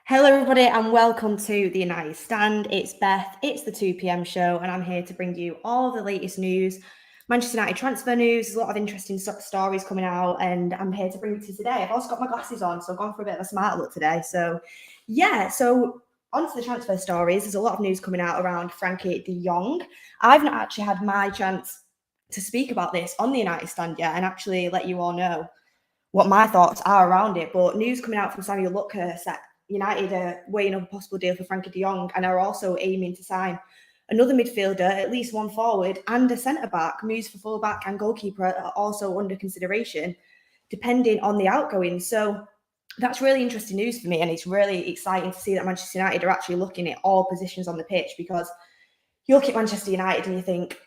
Hello, everybody, and welcome to the United Stand. It's Beth, it's the 2 p.m. show, and I'm here to bring you all the latest news. Manchester United transfer news, there's a lot of interesting stories coming out, and I'm here to bring it to you today. I've also got my glasses on, so I've gone for a bit of a smart look today. So onto the transfer stories. There's a lot of news coming out around Frenkie de Jong. I've not actually had my chance to speak about this on the United Stand yet and actually let you all know what my thoughts are around it. But news coming out from Samuel Luckhurst that United are weighing up a possible deal for Frenkie de Jong and are also aiming to sign another midfielder, at least one forward, and a centre-back. Moves for full-back and goalkeeper are also under consideration, depending on the outgoings. So that's really interesting news for me, and it's really exciting to see that Manchester United are actually looking at all positions on the pitch, because you look at Manchester United and you think,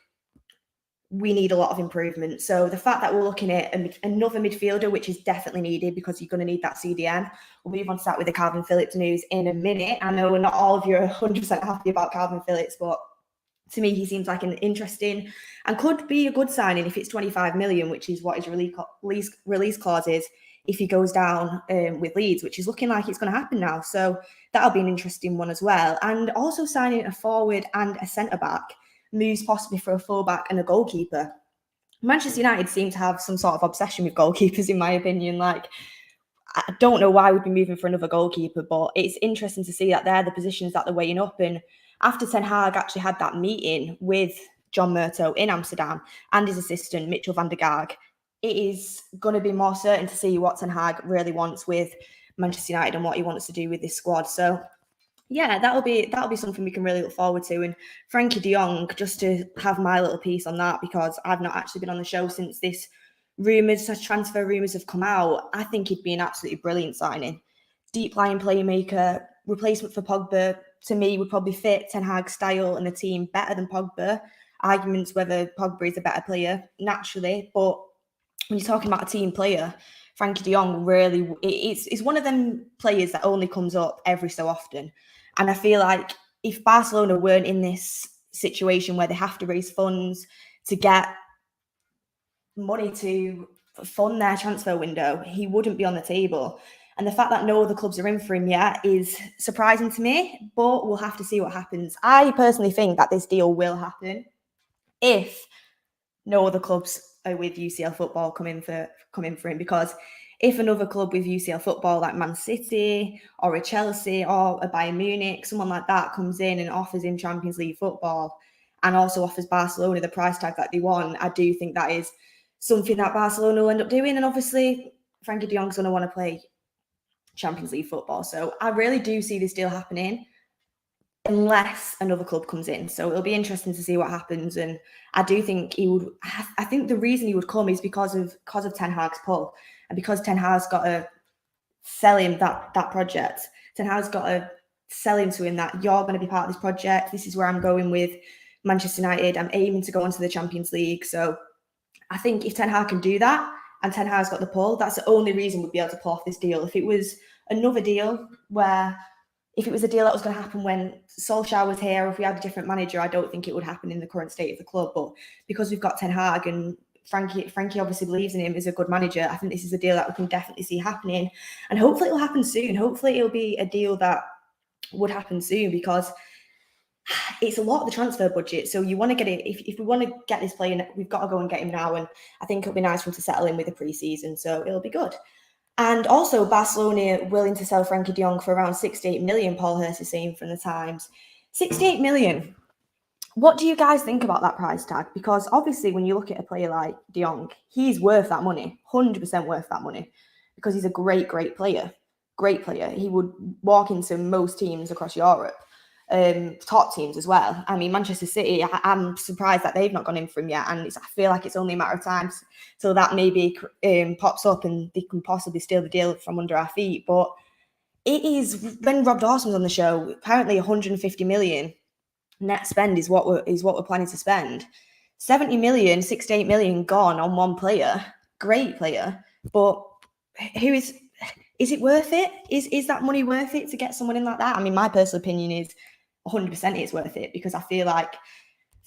we need a lot of improvement. So the fact that we're looking at another midfielder, which is definitely needed because you're going to need that CDM. We'll move on to that with the Kalvin Phillips news in a minute. I know not all of you are 100% happy about Kalvin Phillips, but to me, he seems like an interesting and could be a good signing if it's 25 million, which is what his release clause is if he goes down with Leeds, which is looking like it's going to happen now. So that'll be an interesting one as well. And also signing a forward and a centre-back, moves possibly for a fullback and a goalkeeper. Manchester United seem to have some sort of obsession with goalkeepers, in my opinion. Like, I don't know why we'd be moving for another goalkeeper, but it's interesting to see that they're the positions that they're weighing up. And after Ten Hag actually had that meeting with John Murtough in Amsterdam and his assistant, Mitchell van der Gaag, it is going to be more certain to see what Ten Hag really wants with Manchester United and what he wants to do with this squad. So yeah, that'll be something we can really look forward to. And Frenkie de Jong, just to have my little piece on that, because I've not actually been on the show since this transfer rumours have come out. I think he'd be an absolutely brilliant signing. Deep lying playmaker, replacement for Pogba, to me, would probably fit Ten Hag's style and the team better than Pogba. Arguments whether Pogba is a better player, naturally, but when you're talking about a team player, Frenkie de Jong really is one of them players that only comes up every so often. And I feel like if Barcelona weren't in this situation where they have to raise funds to get money to fund their transfer window, he wouldn't be on the table. And the fact that no other clubs are in for him yet is surprising to me, but we'll have to see what happens. I personally think that this deal will happen if no other clubs are with UCL football coming for him, because if another club with UCL football like Man City or a Chelsea or a Bayern Munich, someone like that comes in and offers him Champions League football and also offers Barcelona the price tag that they want, I do think that is something that Barcelona will end up doing. And obviously, Frenkie de Jong's going to want to play Champions League football. So I really do see this deal happening unless another club comes in. So it'll be interesting to see what happens. And I do think I think the reason he would come is because of Ten Hag's pull. And because Ten Hag's got to sell him that project. Ten Hag's got to sell him to him that you're going to be part of this project. This is where I'm going with Manchester United. I'm aiming to go into the Champions League. So I think if Ten Hag can do that and Ten Hag's got the pull, that's the only reason we'd be able to pull off this deal. If it was another deal if it was a deal that was going to happen when Solskjaer was here, or if we had a different manager, I don't think it would happen in the current state of the club. But because we've got Ten Hag and Frenkie obviously believes in him as a good manager, I think this is a deal that we can definitely see happening. And hopefully it'll happen soon. Hopefully it'll be a deal that would happen soon, because it's a lot of the transfer budget. So you want to get it. If we want to get this player, we've got to go and get him now. And I think it'll be nice for him to settle in with the pre-season. So it'll be good. And also, Barcelona willing to sell Frenkie de Jong for around 68 million, Paul Hurst is saying from the Times. 68 million. What do you guys think about that price tag? Because obviously, when you look at a player like de Jong, he's worth that money, 100% worth that money, because he's a great player. Great player. He would walk into most teams across Europe, top teams as well. I mean, Manchester City, I'm surprised that they've not gone in for him yet. And I feel like it's only a matter of time till that maybe pops up and they can possibly steal the deal from under our feet. But it is, when Rob Dawson was on the show, apparently 150 million net spend is what we're planning to spend. 70 million, 68 million gone on one player. Great player. But is it worth it? Is that money worth it to get someone in like that? I mean, my personal opinion is 100% it's worth it, because I feel like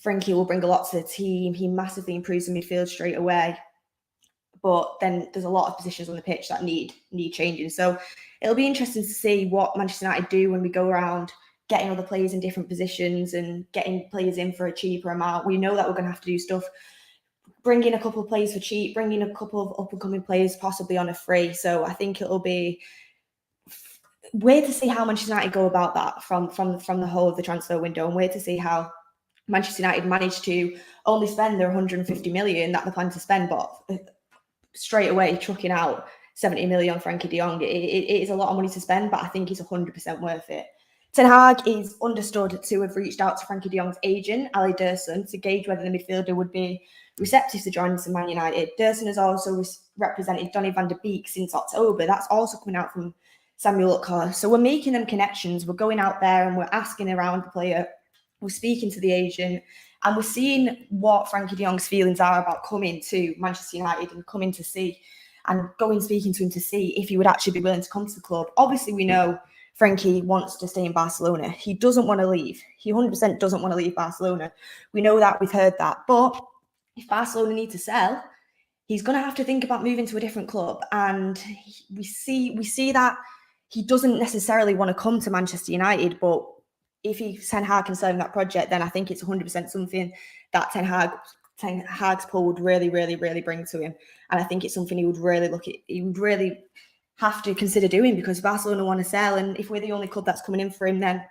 Frenkie will bring a lot to the team. He massively improves the midfield straight away. But then there's a lot of positions on the pitch that need changing. So it'll be interesting to see what Manchester United do when we go around getting other players in different positions and getting players in for a cheaper amount. We know that we're going to have to do stuff, bring in a couple of players for cheap, bring in a couple of up-and-coming players possibly on a free. So I think it'll be weird to see how Manchester United go about that from the whole of the transfer window, and weird to see how Manchester United managed to only spend their 150 million that they plan to spend, but straight away chucking out 70 million on Frenkie de Jong. It is a lot of money to spend, but I think it's 100% worth it. Ten Hag is understood to have reached out to Frenkie de Jong's agent, Ali Dursun, to gauge whether the midfielder would be receptive to joining Man United. Dursun has also represented Donny van de Beek since October. That's also coming out from Samuel Lutkar. So we're making them connections. We're going out there and we're asking around the player. We're speaking to the agent, and we're seeing what Frenkie de Jong's feelings are about coming to Manchester United and coming to see and going speaking to him to see if he would actually be willing to come to the club. Obviously, we know Frenkie wants to stay in Barcelona. He doesn't want to leave. He 100% doesn't want to leave Barcelona. We know that. We've heard that. But if Barcelona need to sell, he's going to have to think about moving to a different club. And we see that he doesn't necessarily want to come to Manchester United, but if Ten Hag can sell him that project, then I think it's 100% something that Ten Hag's pull would really, really, really bring to him. And I think it's something he would really he would really have to consider doing, because Barcelona want to sell. And if we're the only club that's coming in for him, then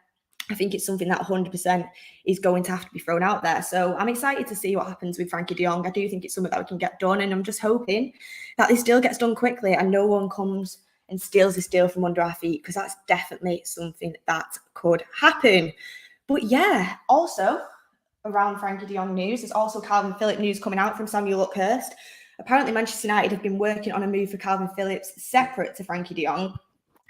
I think it's something that 100% is going to have to be thrown out there. So I'm excited to see what happens with Frenkie de Jong. I do think it's something that we can get done. And I'm just hoping that this deal gets done quickly and no one comes and steals this deal from under our feet, because that's definitely something that could happen. But yeah, also around Frenkie de Jong news, there's also Kalvin Phillips news coming out from Samuel Lutkar. Apparently Manchester United have been working on a move for Kalvin Phillips separate to Frenkie de Jong.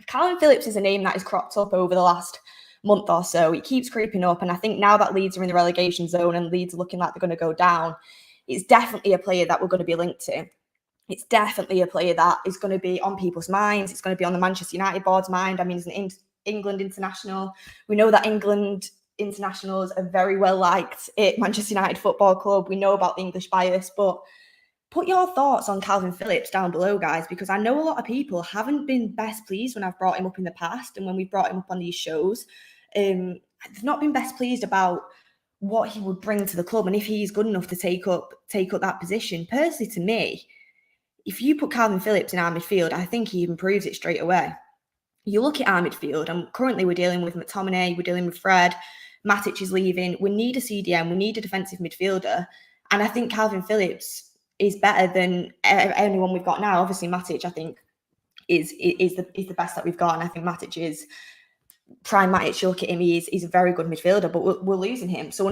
Kalvin Phillips is a name that has cropped up over the last month or so. It keeps creeping up, and I think now that Leeds are in the relegation zone and Leeds are looking like they're going to go down, it's definitely a player that we're going to be linked to. It's definitely a player that is going to be on people's minds. It's going to be on the Manchester United board's mind. I mean, he's an England international. We know that England internationals are very well liked at Manchester United Football Club. We know about the English bias, but put your thoughts on Kalvin Phillips down below, guys, because I know a lot of people haven't been best pleased when I've brought him up in the past and when we've brought him up on these shows. They've not been best pleased about what he would bring to the club and if he's good enough to take up that position. Personally, to me, if you put Kalvin Phillips in our midfield, I think he improves it straight away. You look at our midfield, and currently we're dealing with McTominay, we're dealing with Fred, Matic is leaving. We need a CDM, we need a defensive midfielder. And I think Kalvin Phillips is better than anyone we've got now. Obviously, Matic, I think, is the best that we've got. And I think Matic is prime Matic. You look at him, he's a very good midfielder, but we're losing him. So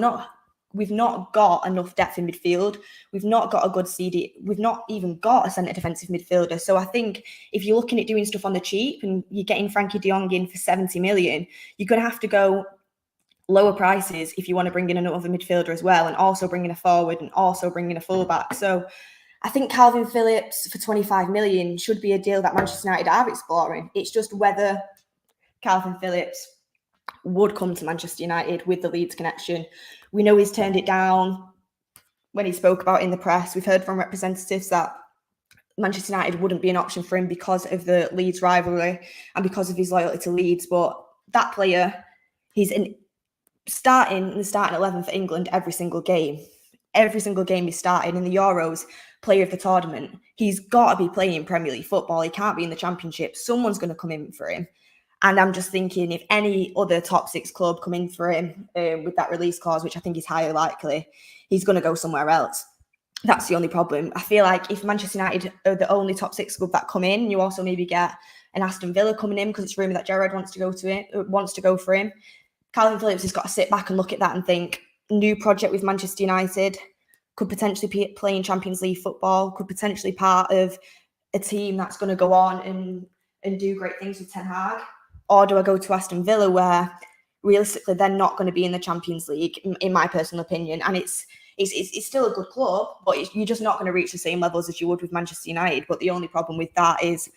we've not got enough depth in midfield. We've not got a good CD. We've not even got a centre defensive midfielder. So I think if you're looking at doing stuff on the cheap and you're getting Frenkie de Jong in for 70 million, you're going to have to go lower prices if you want to bring in another midfielder as well, and also bring in a forward and also bring in a fullback. So I think Kalvin Phillips for 25 million should be a deal that Manchester United are exploring. It's just whether Kalvin Phillips would come to Manchester United with the Leeds connection. We know he's turned it down when he spoke about it in the press. We've heard from representatives that Manchester United wouldn't be an option for him because of the Leeds rivalry and because of his loyalty to Leeds. But that player, he's starting in the starting 11 for England every single game. Every single game he's starting in the Euros, player of the tournament. He's got to be playing Premier League football. He can't be in the Championship. Someone's going to come in for him. And I'm just thinking, if any other top six club come in for him with that release clause, which I think is highly likely, he's going to go somewhere else. That's the only problem. I feel like if Manchester United are the only top six club that come in, you also maybe get an Aston Villa coming in because it's rumoured that Gerrard wants to go for him. Kalvin Phillips has got to sit back and look at that and think, new project with Manchester United, could potentially be playing Champions League football, could potentially part of a team that's going to go on and do great things with Ten Hag. Or do I go to Aston Villa where realistically they're not going to be in the Champions League, in my personal opinion? And it's still a good club, but you're just not going to reach the same levels as you would with Manchester United. But the only problem with that is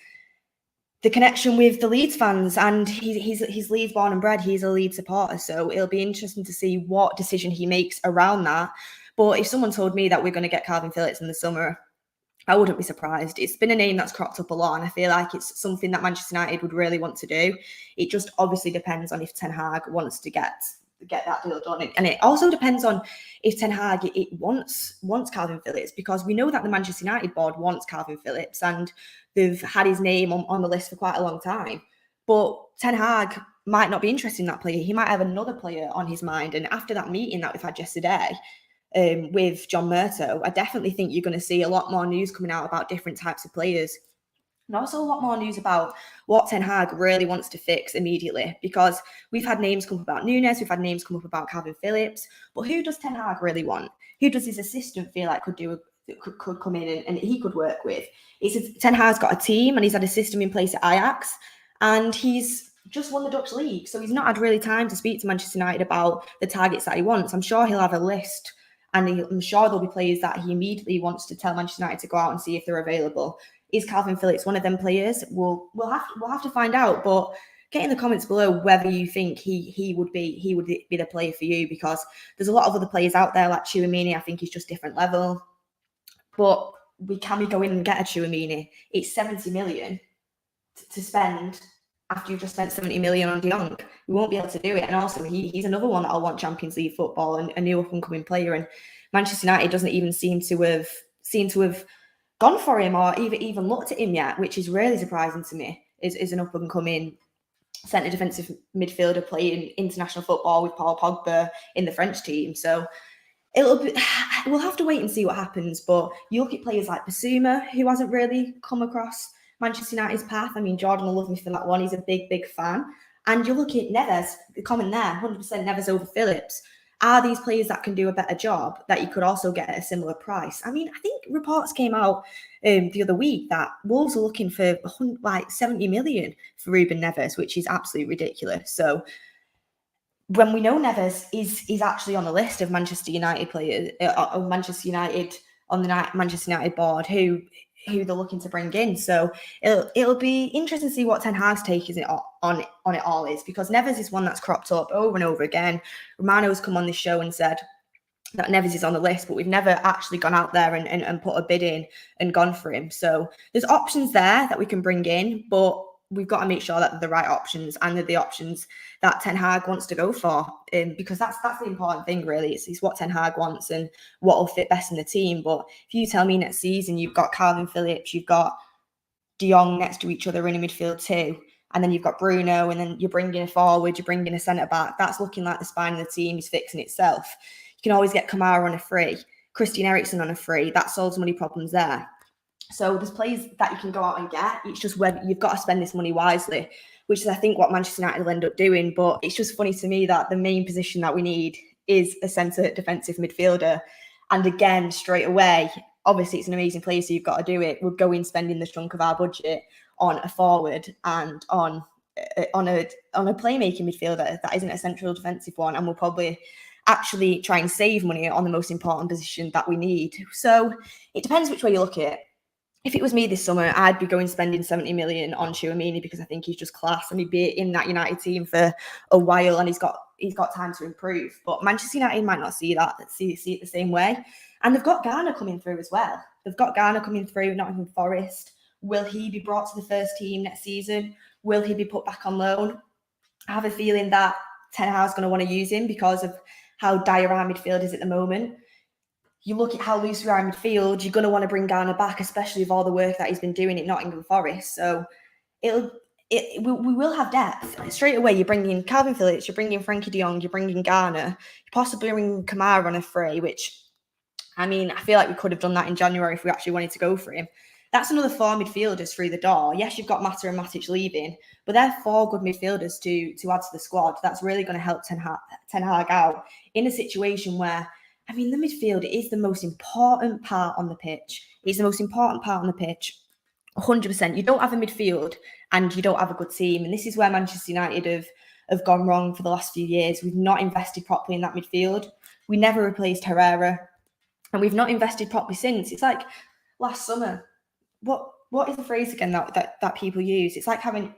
the connection with the Leeds fans, and he's Leeds born and bred. He's a Leeds supporter, so it'll be interesting to see what decision he makes around that. But if someone told me that we're going to get Kalvin Phillips in the summer, I wouldn't be surprised. It's been a name that's cropped up a lot, and I feel like it's something that Manchester United would really want to do. It just obviously depends on if Ten Hag wants to get that deal done, and it also depends on if Ten Hag it wants Kalvin Phillips, because we know that the Manchester United board wants Kalvin Phillips, and they've had his name on the list for quite a long time. But Ten Hag might not be interested in that player. He might have another player on his mind, and after that meeting that we've had yesterday, with John Murto, I definitely think you're going to see a lot more news coming out about different types of players. And also a lot more news about what Ten Hag really wants to fix immediately, because we've had names come up about Nunes, we've had names come up about Kalvin Phillips, but who does Ten Hag really want? Who does his assistant feel like could come in and he could work with? Ten Hag's got a team and he's had a system in place at Ajax, and he's just won the Dutch league, so he's not had really time to speak to Manchester United about the targets that he wants. I'm sure he'll have a list, and I'm sure there'll be players that he immediately wants to tell Manchester United to go out and see if they're available. Is Kalvin Phillips one of them players? We'll have to find out. But get in the comments below whether you think he would be the player for you, because there's a lot of other players out there like Tchouaméni. I think he's just different level. But can we go in and get a Tchouaméni? It's 70 million to spend after you've just spent 70 million on De Jong. We won't be able to do it. And also, he's another one that'll want Champions League football and a new up-and-coming player. And Manchester United doesn't even seem to have gone for him or even looked at him yet, which is really surprising to me, is an up-and-coming centre defensive midfielder playing international football with Paul Pogba in the French team. So we'll have to wait and see what happens. But you look at players like Basuma, who hasn't really come across Manchester United's path. I mean, Jordan will love me for that one. He's a big fan. And you look at Neves, the comment there, 100% Neves over Phillips. Are these players that can do a better job that you could also get at a similar price? I mean, I think reports came out the other week that Wolves are looking for like 70 million for Ruben Neves, which is absolutely ridiculous. So when we know Neves is actually on the list of Manchester United players, of Manchester United on the Manchester United board, who they're looking to bring in. So it'll be interesting to see what Ten Hag's take is on it all is, because Neves is one that's cropped up over and over again. Romano's come on this show and said that Neves is on the list, but we've never actually gone out there and put a bid in and gone for him. So there's options there that we can bring in, but we've got to make sure that they're the right options and they're the options that Ten Hag wants to go for, because that's the important thing, really. It's what Ten Hag wants and what will fit best in the team. But if you tell me next season you've got Kalvin Phillips, you've got De Jong next to each other in a midfield too, and then you've got Bruno, and then you're bringing a forward, you're bringing a centre-back, that's looking like the spine of the team is fixing itself. You can always get Kamara on a free, Christian Eriksen on a free. That solves money problems there. So there's players that you can go out and get. It's just whether you've got to spend this money wisely, which is, I think, what Manchester United will end up doing. But it's just funny to me that the main position that we need is a centre defensive midfielder. And again, straight away, obviously it's an amazing player, so you've got to do it. We'll go in spending the chunk of our budget on a forward and on a playmaking midfielder that isn't a central defensive one, and we'll probably actually try and save money on the most important position that we need. So it depends which way you look at it. If it was me this summer, I'd be going spending 70 million on Tchouaméni, because I think he's just class and he'd be in that United team for a while and he's got time to improve. But Manchester United might not see it the same way. And they've got Garner coming through as well. They've got Garner coming through, Nottingham Forest. Will he be brought to the first team next season? Will he be put back on loan? I have a feeling that Ten Hag's going to want to use him because of how dire our midfield is at the moment. You look at how loose we are in midfield, you're going to want to bring Garner back, especially with all the work that he's been doing at Nottingham Forest. So we will have depth. Straight away, you're bringing Kalvin Phillips, you're bringing Frenkie de Jong, you're bringing Garner, you're possibly bringing Kamara on a free, which, I mean, I feel like we could have done that in January if we actually wanted to go for him. That's another 4 midfielders through the door. Yes, you've got Mata and Matic leaving, but they're 4 good midfielders to add to the squad. That's really going to help Ten Hag out in a situation where, I mean, the midfield is the most important part on the pitch. It's the most important part on the pitch, 100%. You don't have a midfield and you don't have a good team. And this is where Manchester United have gone wrong for the last few years. We've not invested properly in that midfield. We never replaced Herrera. And we've not invested properly since. It's like last summer. What is the phrase again that people use? It's like having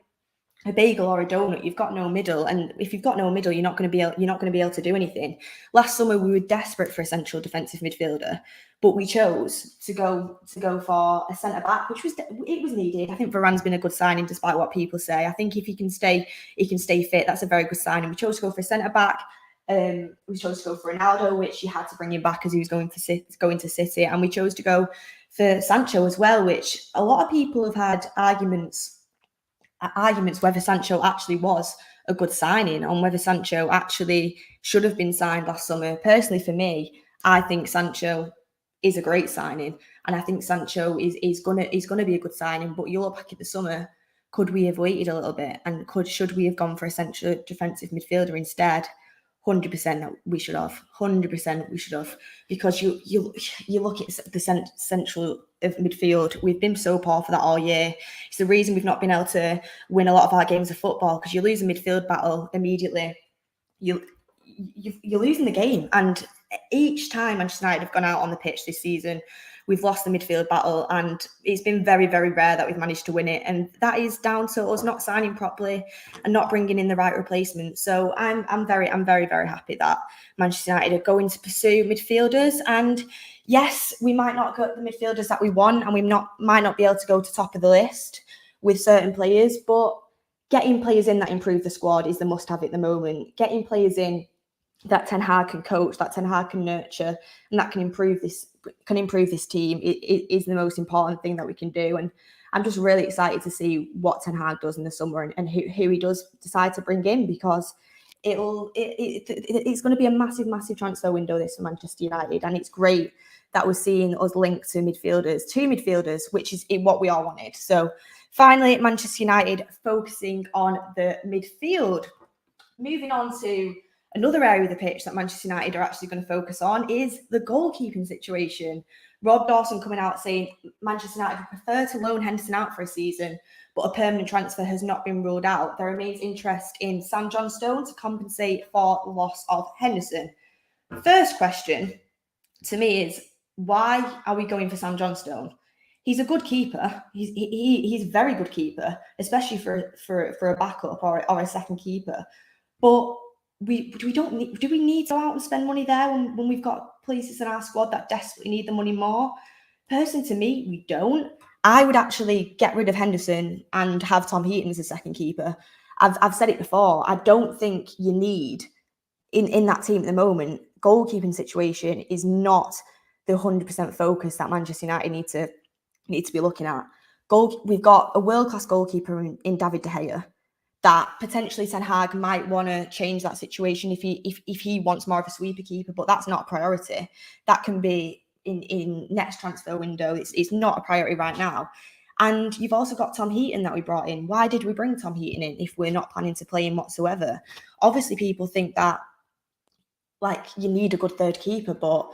a bagel or a donut. You've got no middle, and if you've got no middle, you're not going to be able to do anything. Last summer we were desperate for a central defensive midfielder, but we chose to go for a centre back, which was needed. I think Varane's been a good signing, despite what people say. I think if he can stay fit, that's a very good signing. We chose to go for a centre back. We chose to go for Ronaldo, which you had to bring him back as he was going to City, and we chose to go for Sancho as well, which a lot of people have had arguments whether Sancho actually was a good signing, on whether Sancho actually should have been signed last summer. Personally, for me, I think Sancho is a great signing, and I think Sancho is gonna be a good signing. But you look back at the summer, could we have waited a little bit, and should we have gone for a central defensive midfielder instead? 100% we should have. 100% we should have, because you look at the central of midfield. We've been so poor for that all year. It's the reason we've not been able to win a lot of our games of football, because you lose a midfield battle immediately, you're losing the game. And each time Manchester United have gone out on the pitch this season, we've lost the midfield battle, and it's been very, very rare that we've managed to win it. And that is down to us not signing properly and not bringing in the right replacements. So I'm very, very happy that Manchester United are going to pursue midfielders. And yes, we might not get the midfielders that we want, and we might not be able to go to top of the list with certain players, but getting players in that improve the squad is the must-have at the moment. Getting players in that Ten Hag can coach, that Ten Hag can nurture, and that can improve this team is the most important thing that we can do. And I'm just really excited to see what Ten Hag does in the summer, and who he does decide to bring in, because it's going to be a massive transfer window this for Manchester United, and it's great that we're seeing us linked to midfielders, which is what we all wanted. So finally, Manchester United focusing on the midfield. Moving on to another area of the pitch that Manchester United are actually going to focus on is the goalkeeping situation. Rob Dawson coming out saying Manchester United would prefer to loan Henderson out for a season, but a permanent transfer has not been ruled out. There remains interest in Sam Johnstone to compensate for the loss of Henderson. First question to me is, why are we going for Sam Johnstone? He's a good keeper. He's a very good keeper, especially for a backup or a second keeper. But do we need to go out and spend money there when we've got places in our squad that desperately need the money more? Personally, to me, we don't. I would actually get rid of Henderson and have Tom Heaton as a second keeper. I've said it before. I don't think you need in that team at the moment. Goalkeeping situation is not the 100% focus that Manchester United need to be looking at. We've got a world-class goalkeeper in David De Gea, that potentially Ten Hag might want to change that situation if he wants more of a sweeper keeper, but that's not a priority. That can be in next transfer window. It's not a priority right now. And you've also got Tom Heaton that we brought in. Why did we bring Tom Heaton in if we're not planning to play him whatsoever? Obviously, people think that like you need a good third keeper, but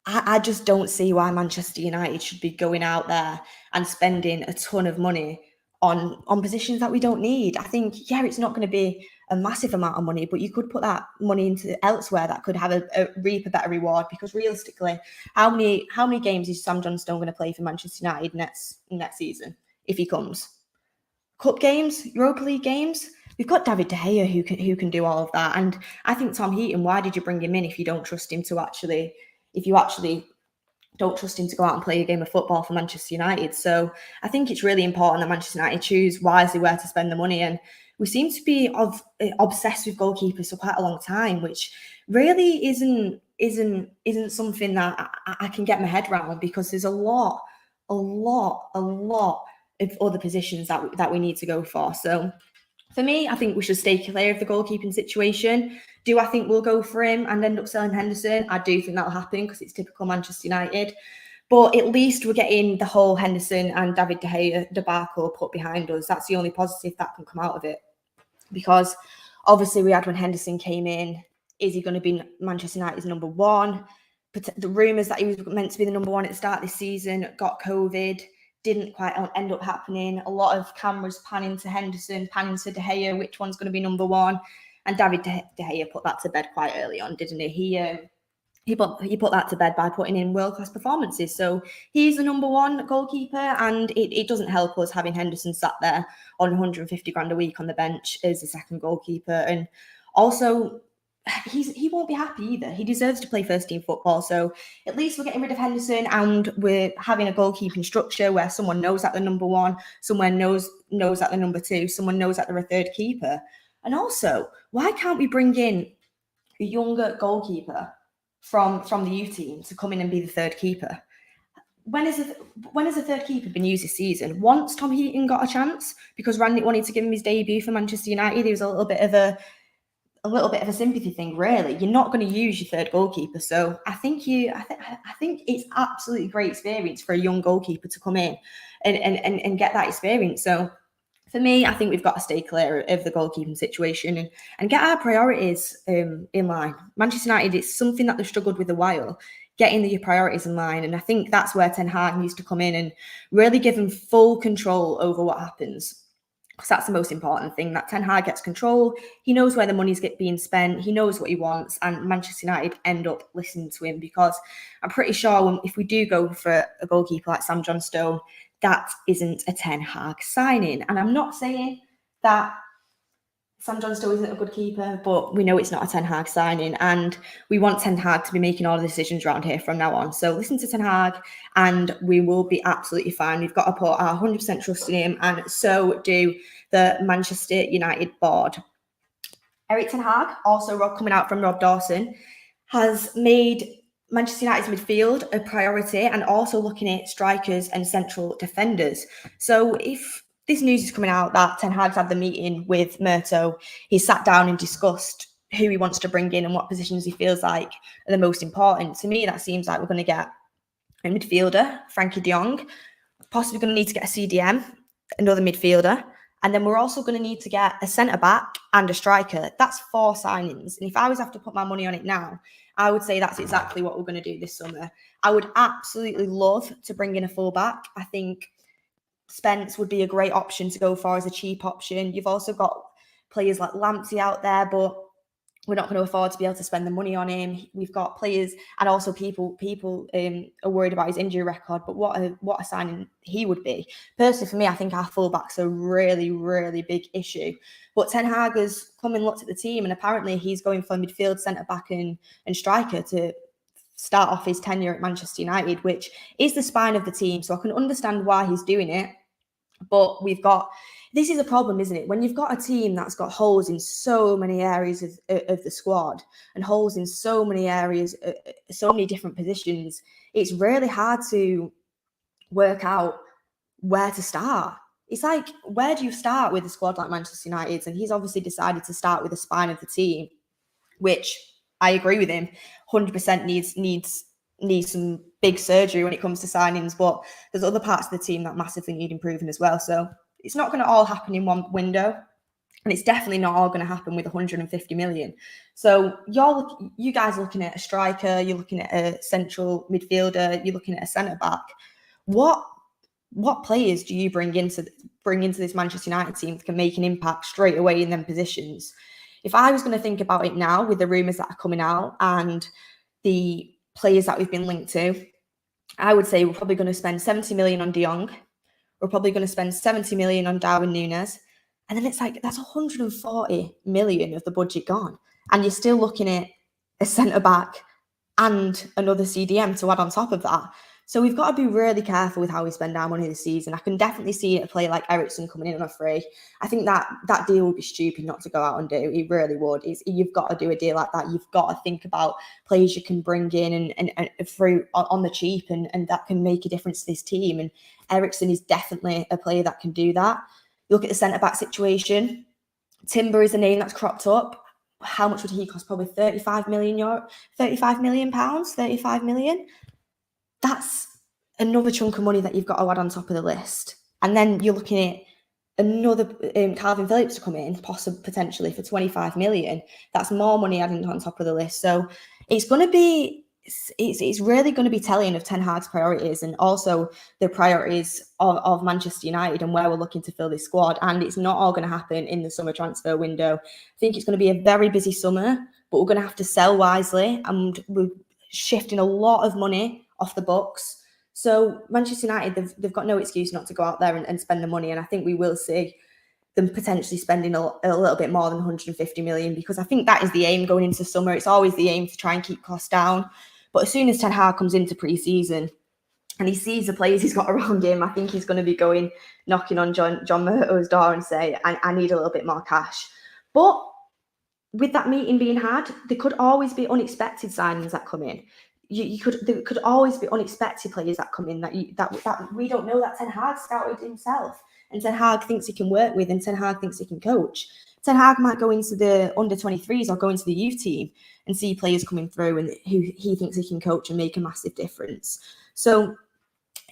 I just don't see why Manchester United should be going out there and spending a ton of money on positions that we don't need. I think, yeah, it's not going to be a massive amount of money, but you could put that money into elsewhere that could have reap a better reward. Because realistically, how many games is Sam Johnstone going to play for Manchester United next season if he comes? Cup games, Europa League games. We've got David De Gea who can do all of that. And I think Tom Heaton, why did you bring him in if you don't trust him don't trust him to go out and play a game of football for Manchester United? So I think it's really important that Manchester United choose wisely where to spend the money. And we seem to be obsessed with goalkeepers for quite a long time, which really isn't something that I can get my head around, because there's a lot of other positions that we need to go for. So for me, I think we should stay clear of the goalkeeping situation. Do I think we'll go for him and end up selling Henderson? I do think that'll happen, because it's typical Manchester United. But at least we're getting the whole Henderson and David De Gea debacle put behind us. That's the only positive that can come out of it. Because obviously we had when Henderson came in, is he going to be Manchester United's number one? But the rumours that he was meant to be the number one at the start of this season, got COVID, didn't quite end up happening. A lot of cameras panning to Henderson, panning to De Gea, which one's going to be number one. And David De Gea put that to bed quite early on, didn't he? he put that to bed by putting in world-class performances. So he's the number one goalkeeper, and it doesn't help us having Henderson sat there on 150 grand a week on the bench as the second goalkeeper. And also, he won't be happy either. He deserves to play first team football. So at least we're getting rid of Henderson, and we're having a goalkeeping structure where someone knows that they're number one, someone knows that they're number two, someone knows that they're a third keeper. And also, why can't we bring in a younger goalkeeper from the youth team to come in and be the third keeper? When has a third keeper been used this season? Once Tom Heaton got a chance because Rangnick wanted to give him his debut for Manchester United. There was a little bit of a sympathy thing, really. You're not going to use your third goalkeeper, so I think it's absolutely great experience for a young goalkeeper to come in and get that experience. So for me, I think we've got to stay clear of the goalkeeping situation and get our priorities in line. Manchester United, it's something that they've struggled with a while, getting your priorities in line. And I think that's where Ten Hag needs to come in and really give them full control over what happens. Because that's the most important thing, that Ten Hag gets control. He knows where the money's being spent. He knows what he wants. And Manchester United end up listening to him, because I'm pretty sure if we do go for a goalkeeper like Sam Johnstone, that isn't a Ten Hag signing. And I'm not saying that Sam Johnstone isn't a good keeper, but we know it's not a Ten Hag signing, and we want Ten Hag to be making all the decisions around here from now on. So listen to Ten Hag and we will be absolutely fine. We've got to put our 100% trust in him, and so do the Manchester United board. Erik Ten Hag, also coming out from Rob Dawson, has made Manchester United's midfield a priority, and also looking at strikers and central defenders. So if this news is coming out that Ten Hag's had the meeting with Murto, he's sat down and discussed who he wants to bring in and what positions he feels like are the most important. To me, that seems like we're going to get a midfielder, Frenkie de Jong, possibly going to need to get a CDM, another midfielder, and then we're also going to need to get a centre-back and a striker. That's 4 signings. And if I was to have to put my money on it now, I would say that's exactly what we're going to do this summer. I would absolutely love to bring in a full-back. I think Spence would be a great option to go for as a cheap option. You've also got players like Lamptey out there, but we're not going to afford to be able to spend the money on him. We've got players, and also people are worried about his injury record, but what a signing he would be. Personally, for me, I think our fullback's a really, really big issue. But Ten Hag has come and looked at the team, and apparently he's going for midfield, centre-back and striker to start off his tenure at Manchester United, which is the spine of the team. So I can understand why he's doing it. But this is a problem, isn't it? When you've got a team that's got holes in so many areas of the squad, and holes in so many areas, so many different positions, it's really hard to work out where to start. It's like, where do you start with a squad like Manchester United's? And he's obviously decided to start with the spine of the team, which I agree with him, 100% needs some big surgery when it comes to signings, but there's other parts of the team that massively need improving as well. So it's not going to all happen in one window, and it's definitely not all going to happen with 150 million. So you guys are looking at a striker, you're looking at a central midfielder, you're looking at a centre-back. What players do you bring into this Manchester United team that can make an impact straight away in them positions? If I was going to think about it now with the rumours that are coming out and the players that we've been linked to, I would say we're probably going to spend 70 million on De Jong. We're probably going to spend 70 million on Darwin Núñez. And then it's like, that's 140 million of the budget gone. And you're still looking at a centre-back and another CDM to add on top of that. So we've got to be really careful with how we spend our money this season. I can definitely see a player like Eriksen coming in on a free. I think that deal would be stupid not to go out and do. It really would. You've got to do a deal like that. You've got to think about players you can bring in and through on the cheap, and that can make a difference to this team. And Eriksen is definitely a player that can do that. You look at the centre-back situation. Timber is a name that's cropped up. How much would he cost? Probably 35 million. That's another chunk of money that you've got to add on top of the list. And then you're looking at another Kalvin Phillips to come in, possibly potentially for 25 million. That's more money adding on top of the list. So it's going to be, it's really going to be telling of Ten Hag's priorities, and also the priorities of Manchester United and where we're looking to fill this squad. And it's not all going to happen in the summer transfer window. I think it's going to be a very busy summer, but we're going to have to sell wisely, and shifting a lot of money off the books. So Manchester United, they've got no excuse not to go out there and spend the money. And I think we will see them potentially spending a little bit more than 150 million, because I think that is the aim going into summer. It's always the aim to try and keep costs down. But as soon as Ten Hag comes into pre-season and he sees the players he's got around him, I think he's going to be going knocking on John Murtough's door and say, I need a little bit more cash. But with that meeting being had, there could always be unexpected signings that come in. There could always be unexpected players that come in that we don't know, that Ten Hag scouted himself, and Ten Hag thinks he can work with, and Ten Hag thinks he can coach. Ten Hag might go into the under-23s or go into the youth team and see players coming through and who he thinks he can coach and make a massive difference. So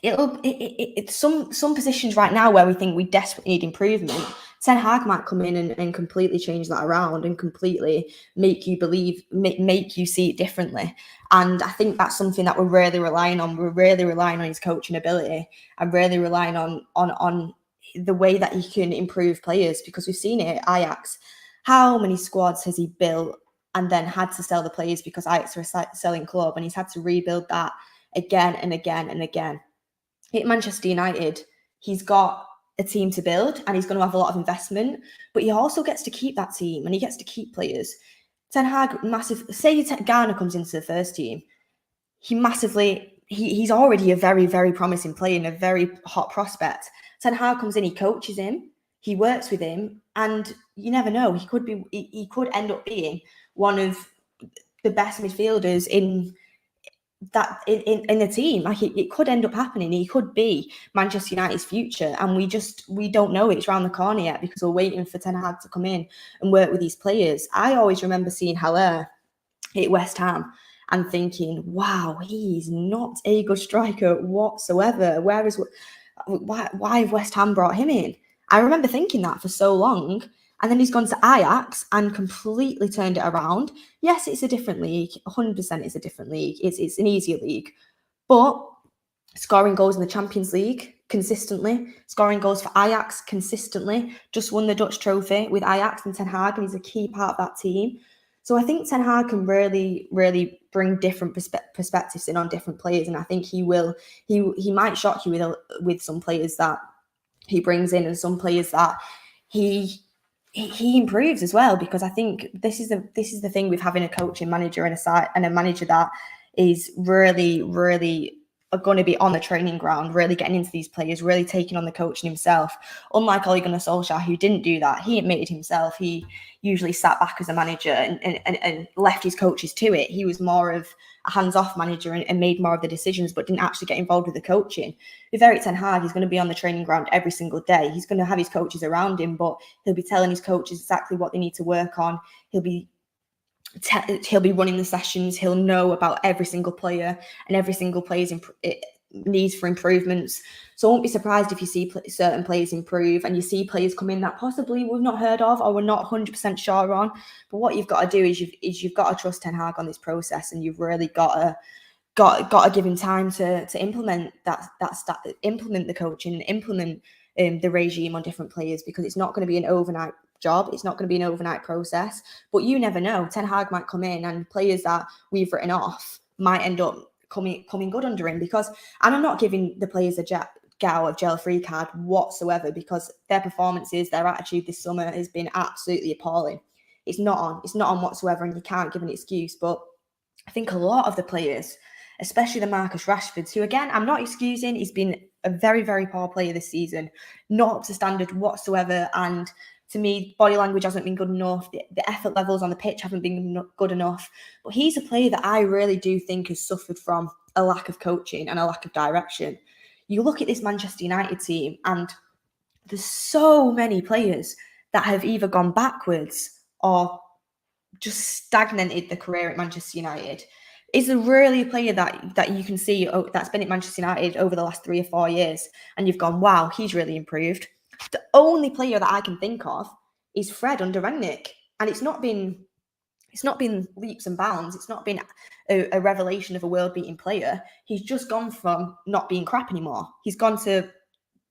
it's some positions right now where we think we desperately need improvement. Ten Hag might come in and completely change that around and completely make you believe, make you see it differently. And I think that's something that we're really relying on. We're really relying on his coaching ability and really relying on the way that he can improve players, because we've seen it at Ajax. How many squads has he built and then had to sell the players because Ajax are a selling club, and he's had to rebuild that again and again and again. At Manchester United, he's got a team to build and he's going to have a lot of investment, but he also gets to keep that team and he gets to keep players. Ten Hag, say Garner comes into the first team, he's already a very, very promising player and a very hot prospect. Ten Hag comes in, he coaches him, he works with him, and you never know, he could end up being one of the best midfielders in the team. Like it could end up happening. He could be Manchester United's future, and we don't know. It's around the corner yet because we're waiting for Ten Hag to come in and work with these players. I always remember seeing Haller at West Ham and thinking, wow, he's not a good striker whatsoever. Why have West Ham brought him in? I remember thinking that for so long. And then he's gone to Ajax and completely turned it around. Yes, it's a different league. 100% it's a different league. It's an easier league. But scoring goals in the Champions League consistently, scoring goals for Ajax consistently, just won the Dutch trophy with Ajax and Ten Hag, and he's a key part of that team. So I think Ten Hag can really, really bring different perspectives in on different players. And I think he might shock you with some players that he brings in and some players that he improves as well, because I think this is the thing with having a coaching manager and a manager that is really, really going to be on the training ground, really getting into these players, really taking on the coaching himself. Unlike Ole Gunnar Solskjaer, who didn't do that. He admitted himself. He usually sat back as a manager and left his coaches to it. He was more of a hands-off manager and made more of the decisions, but didn't actually get involved with the coaching. With Erik ten Hag, he's going to be on the training ground every single day. He's going to have his coaches around him, but he'll be telling his coaches exactly what they need to work on. He'll be running the sessions. He'll know about every single player and every single player's needs for improvements. So I won't be surprised if you see certain players improve and you see players come in that possibly we've not heard of or we're not 100% sure on. But what you've got to do is you've got to trust Ten Hag on this process, and you've really got to give him time to implement implement the coaching and implement the regime on different players, because it's not going to be an overnight job. It's not going to be an overnight process, but you never know. Ten Hag might come in and players that we've written off might end up coming good under him, because, and I'm not giving the players a gel-free card whatsoever, because their performances, their attitude this summer has been absolutely appalling. It's not on whatsoever, and you can't give an excuse. But I think a lot of the players, especially the Marcus Rashfords, who again, I'm not excusing, he's been a very, very poor player this season, not up to standard whatsoever, and to me, body language hasn't been good enough. The effort levels on the pitch haven't been good enough. But he's a player that I really do think has suffered from a lack of coaching and a lack of direction. You look at this Manchester United team, and there's so many players that have either gone backwards or just stagnated the career at Manchester United. Is there really a player that you can see that's been at Manchester United over the last 3 or 4 years and you've gone, wow, he's really improved? The only player that I can think of is Fred under Rangnick, and it's not been leaps and bounds. It's not been a revelation of a world-beating player. He's just gone from not being crap anymore. He's gone to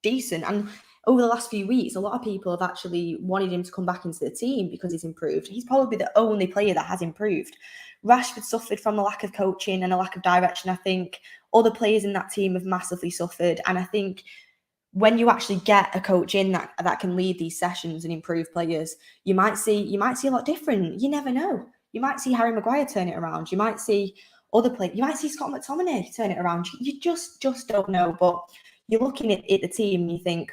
decent. And over the last few weeks, a lot of people have actually wanted him to come back into the team because he's improved. He's probably the only player that has improved. Rashford suffered from a lack of coaching and a lack of direction. I think other players in that team have massively suffered. And I think when you actually get a coach in that can lead these sessions and improve players, you might see a lot different. You never know. You might see Harry Maguire turn it around. You might see other players. You might see Scott McTominay turn it around. You just don't know. But you're looking at the team and you think,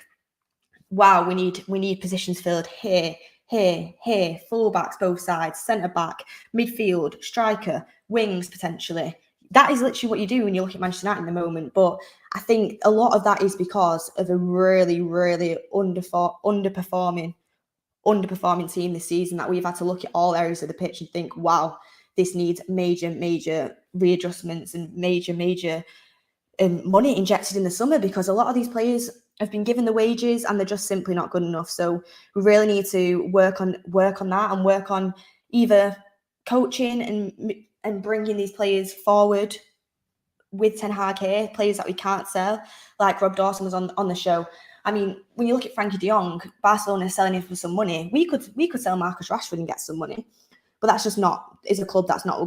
wow, we need positions filled here, fullbacks both sides, centre back, midfield, striker, wings potentially. That is literally what you do when you look at Manchester United in the moment. But I think a lot of that is because of a really, really underperforming team this season, that we've had to look at all areas of the pitch and think, wow, this needs major readjustments and major money injected in the summer, because a lot of these players have been given the wages and they're just simply not good enough. So we really need to work on that and work on either coaching and bringing these players forward with Ten Hag here, players that we can't sell, like Rob Dawson was on the show. I mean, when you look at Frenkie de Jong, Barcelona is selling him for some money. We could sell Marcus Rashford and get some money, but that's just not, as a club, that's not what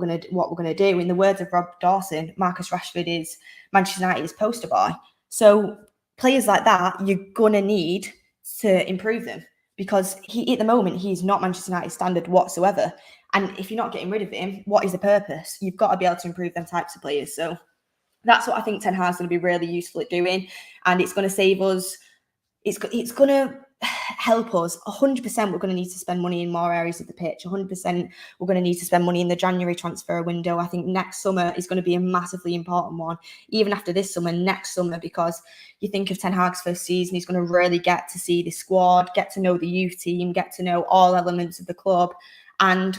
we're gonna do. In the words of Rob Dawson, Marcus Rashford is Manchester United's poster boy. So players like that, you're gonna need to improve them, because at the moment he's not Manchester United standard whatsoever. And if you're not getting rid of him, what is the purpose? You've got to be able to improve them types of players. So that's what I think Ten Hag's going to be really useful at doing, and it's going to save us. It's going to help us. 100%, we're going to need to spend money in more areas of the pitch. 100%, we're going to need to spend money in the January transfer window. I think next summer is going to be a massively important one, even after this summer, next summer, because you think of Ten Hag's first season, he's going to really get to see the squad, get to know the youth team, get to know all elements of the club. And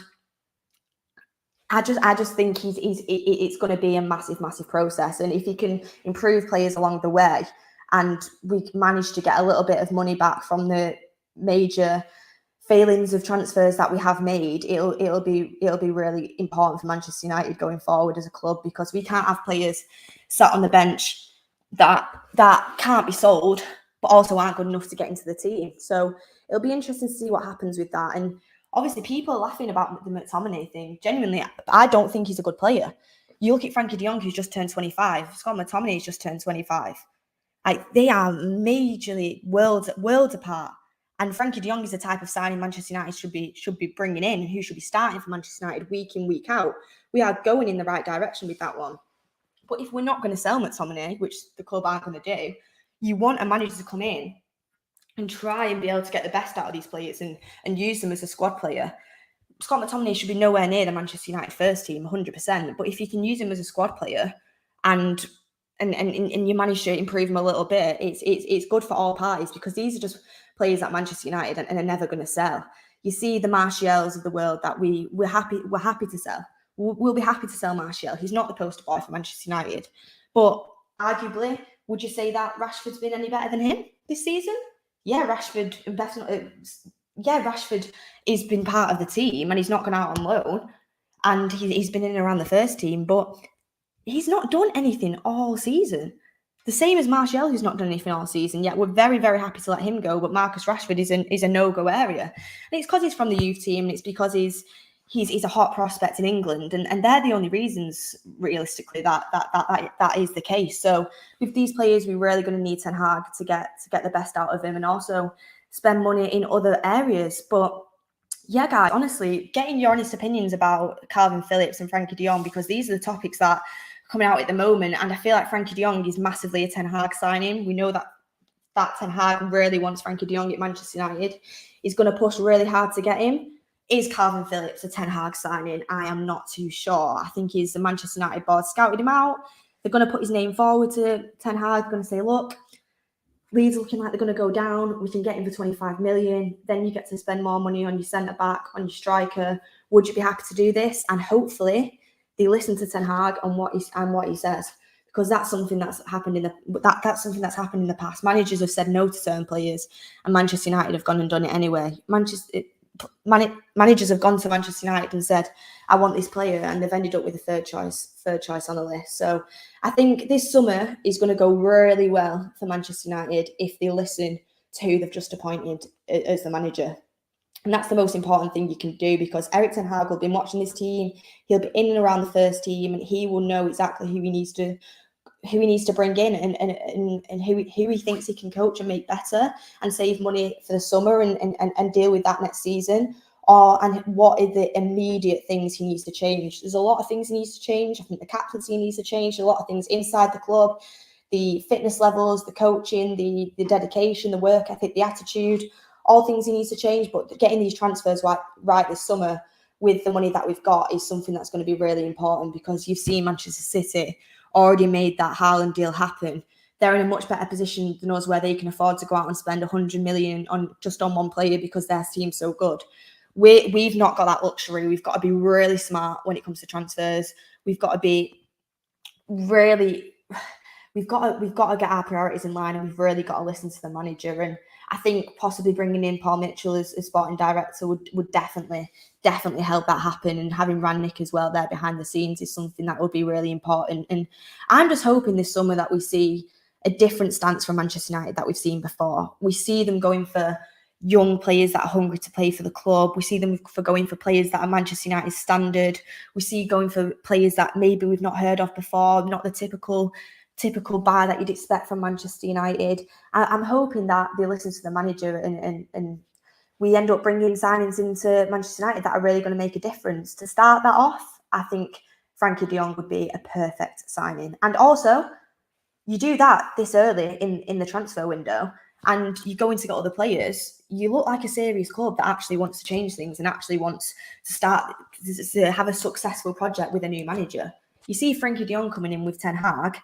I just think it's going to be a massive process. And if he can improve players along the way, and we manage to get a little bit of money back from the major failings of transfers that we have made, it'll be really important for Manchester United going forward as a club, because we can't have players sat on the bench that can't be sold, but also aren't good enough to get into the team. So it'll be interesting to see what happens with that. And obviously, people are laughing about the McTominay thing. Genuinely, I don't think he's a good player. You look at Frenkie de Jong, who's just turned 25. Scott McTominay has just turned 25. Like, they are majorly worlds apart. And Frenkie de Jong is the type of signing Manchester United should be bringing in, who should be starting for Manchester United week in, week out. We are going in the right direction with that one. But if we're not going to sell McTominay, which the club aren't going to do, you want a manager to come in and try and be able to get the best out of these players and use them as a squad player. Scott McTominay should be nowhere near the Manchester United first team, 100%. But if you can use him as a squad player and you manage to improve him a little bit, it's good for all parties, because these are just players at Manchester United and are never going to sell. You see the Martials of the world that we're happy to sell. We'll be happy to sell Martial. He's not the poster boy for Manchester United, but arguably, would you say that Rashford's been any better than him this season? Yeah, Rashford has been part of the team and he's not gone out on loan, and he's been in and around the first team, but he's not done anything all season. The same as Martial, who's not done anything all season, yet we're very, very happy to let him go, but Marcus Rashford is a no-go area. And it's because he's from the youth team, and it's because he's a hot prospect in England, and they're the only reasons, realistically, that is the case. So with these players, we're really going to need Ten Hag to get the best out of him, and also spend money in other areas. But yeah, guys, honestly, getting your honest opinions about Kalvin Phillips and Frenkie de Jong, because these are the topics that are coming out at the moment, and I feel like Frenkie de Jong is massively a Ten Hag signing. We know that Ten Hag really wants Frenkie de Jong at Manchester United. He's going to push really hard to get him. Is Kalvin Phillips a Ten Hag signing? I am not too sure. I think the Manchester United board scouted him out. They're going to put his name forward to Ten Hag. They're going to say, look, Leeds looking like they're going to go down. We can get him for 25 million. Then you get to spend more money on your centre-back, on your striker. Would you be happy to do this? And hopefully they listen to Ten Hag and what he says, because that's something that's happened in the past. Managers have said no to certain players, and Manchester United have gone and done it anyway. Managers have gone to Manchester United and said, I want this player, and they've ended up with a third choice on the list. So I think this summer is going to go really well for Manchester United if they listen to who they've just appointed as the manager. And that's the most important thing you can do, because Erik ten Hag will be watching this team. He'll be in and around the first team, and he will know exactly who he needs to bring in, and who he thinks he can coach and make better and save money for the summer and deal with that next season. And what are the immediate things he needs to change? There's a lot of things he needs to change. I think the captaincy needs to change. A lot of things inside the club, the fitness levels, the coaching, the dedication, the work ethic, the attitude, all things he needs to change. But getting these transfers right this summer with the money that we've got is something that's going to be really important, because you've seen Manchester City already made that Haaland deal happen. They're in a much better position than us, where they can afford to go out and spend 100 million on one player because their team's so good. We've not got that luxury. We've got to be really smart when it comes to transfers. We've got to be really, we've got to get our priorities in line, and we've really got to listen to the manager. And I think possibly bringing in Paul Mitchell as sporting director would definitely help that happen. And having Rangnick as well there behind the scenes is something that would be really important. And I'm just hoping this summer that we see a different stance from Manchester United that we've seen before. We see them going for young players that are hungry to play for the club. We see them going for players that are Manchester United standard. We see going for players that maybe we've not heard of before, not the typical buy that you'd expect from Manchester United. I'm hoping that they listen to the manager and we end up bringing signings into Manchester United that are really going to make a difference. To start that off, I think Frenkie de Jong would be a perfect signing. And also, you do that this early in the transfer window, and you go in to get other players, you look like a serious club that actually wants to change things and actually wants to have a successful project with a new manager. You see Frenkie de Jong coming in with Ten Hag.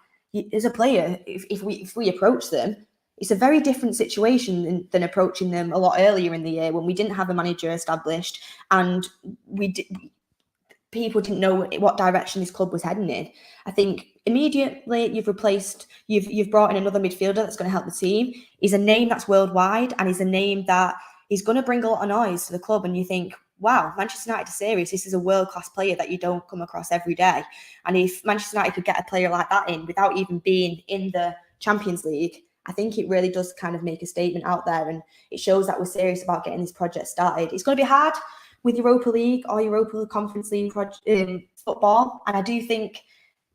As a player, if we approach them, it's a very different situation than approaching them a lot earlier in the year when we didn't have a manager established and people didn't know what direction this club was heading in. I think immediately you've brought in another midfielder that's going to help the team. He's a name that's worldwide, and he's a name that is going to bring a lot of noise to the club. And you think, wow, Manchester United is serious. This is a world-class player that you don't come across every day. And if Manchester United could get a player like that in without even being in the Champions League, I think it really does kind of make a statement out there, and it shows that we're serious about getting this project started. It's going to be hard with Europa League or Europa Conference League football, and I do think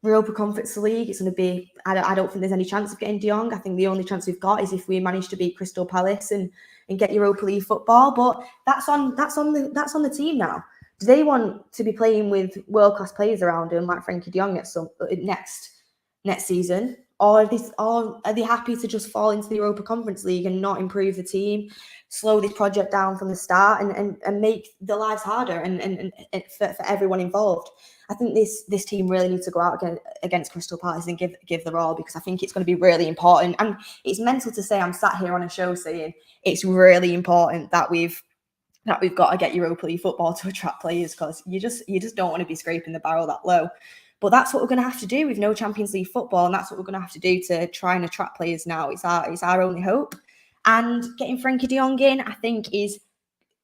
Europa Conference League, it's going to be, I don't think there's any chance of getting De Jong. I think the only chance we've got is if we manage to beat Crystal Palace and get Europa League football. But that's on the team now. Do they want to be playing with world-class players around them like Frenkie de Jong next season? Or are they happy to just fall into the Europa Conference League and not improve the team, slow this project down from the start, and make their lives harder and for everyone involved? I think this team really needs to go out against Crystal Palace and give their all, because I think it's going to be really important. And it's mental to say I'm sat here on a show saying it's really important that we've got to get Europa League football to attract players, because you just don't want to be scraping the barrel that low. But that's what we're going to have to do with no Champions League football, and that's what we're going to have to do to try and attract players now. It's our only hope. And getting Frenkie de Jong in, I think, is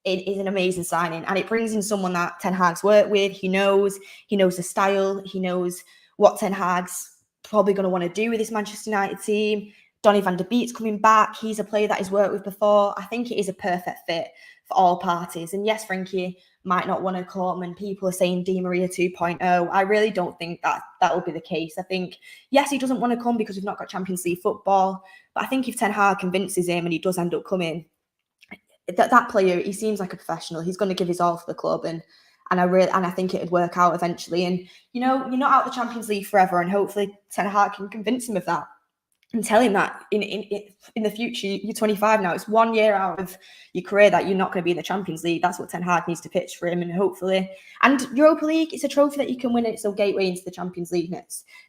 an amazing signing, and it brings in someone that Ten Hag's worked with. He knows the style. He knows what Ten Hag's probably going to want to do with this Manchester United team. Donny van de Beek's coming back. He's a player that he's worked with before. I think it is a perfect fit for all parties. And yes, Frenkie might not want to come, and people are saying Di Maria 2.0. I really don't think that will be the case. I think, yes, he doesn't want to come because we've not got Champions League football, but I think if Ten Hag convinces him and he does end up coming, that player, he seems like a professional. He's going to give his all for the club, and I think it would work out eventually. And you're not out of the Champions League forever, and hopefully Ten Hag can convince him of that and tell him that in the future, you're 25 now. It's 1 year out of your career that you're not going to be in the Champions League. That's what Ten Hag needs to pitch for him, and hopefully. And Europa League, it's a trophy that you can win. It's a gateway into the Champions League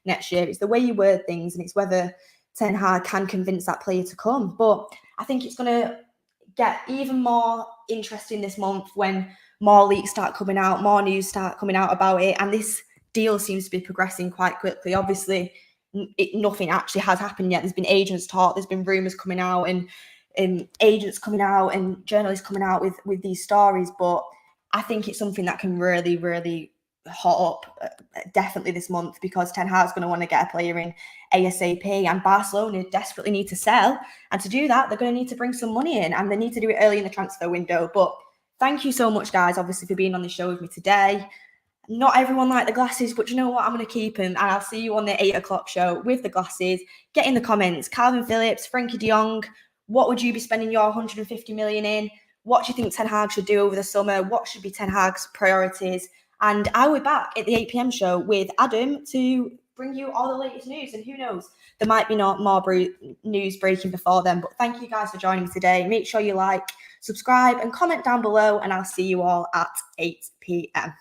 next year. It's the way you word things, and it's whether Ten Hag can convince that player to come. But I think it's going to get even more interesting this month when more leaks start coming out, more news start coming out about it, and this deal seems to be progressing quite quickly. Obviously, nothing actually has happened yet. There's been agents talk, there's been rumours coming out, and agents coming out and journalists coming out with these stories, but I think it's something that can really, really hot up definitely this month, because Ten Hag's going to want to get a player in ASAP, and Barcelona desperately need to sell. And to do that, they're going to need to bring some money in, and they need to do it early in the transfer window. But thank you so much, guys, obviously, for being on the show with me today. Not everyone liked the glasses, but you know what? I'm going to keep them, and I'll see you on the 8 o'clock show with the glasses. Get in the comments. Kalvin Phillips, Frenkie de Jong, what would you be spending your 150 million in? What do you think Ten Hag should do over the summer? What should be Ten Hag's priorities? And I'll be back at the 8 p.m. show with Adam to bring you all the latest news. And who knows, there might be more news breaking before then. But thank you guys for joining me today. Make sure you like, subscribe, and comment down below. And I'll see you all at 8 p.m.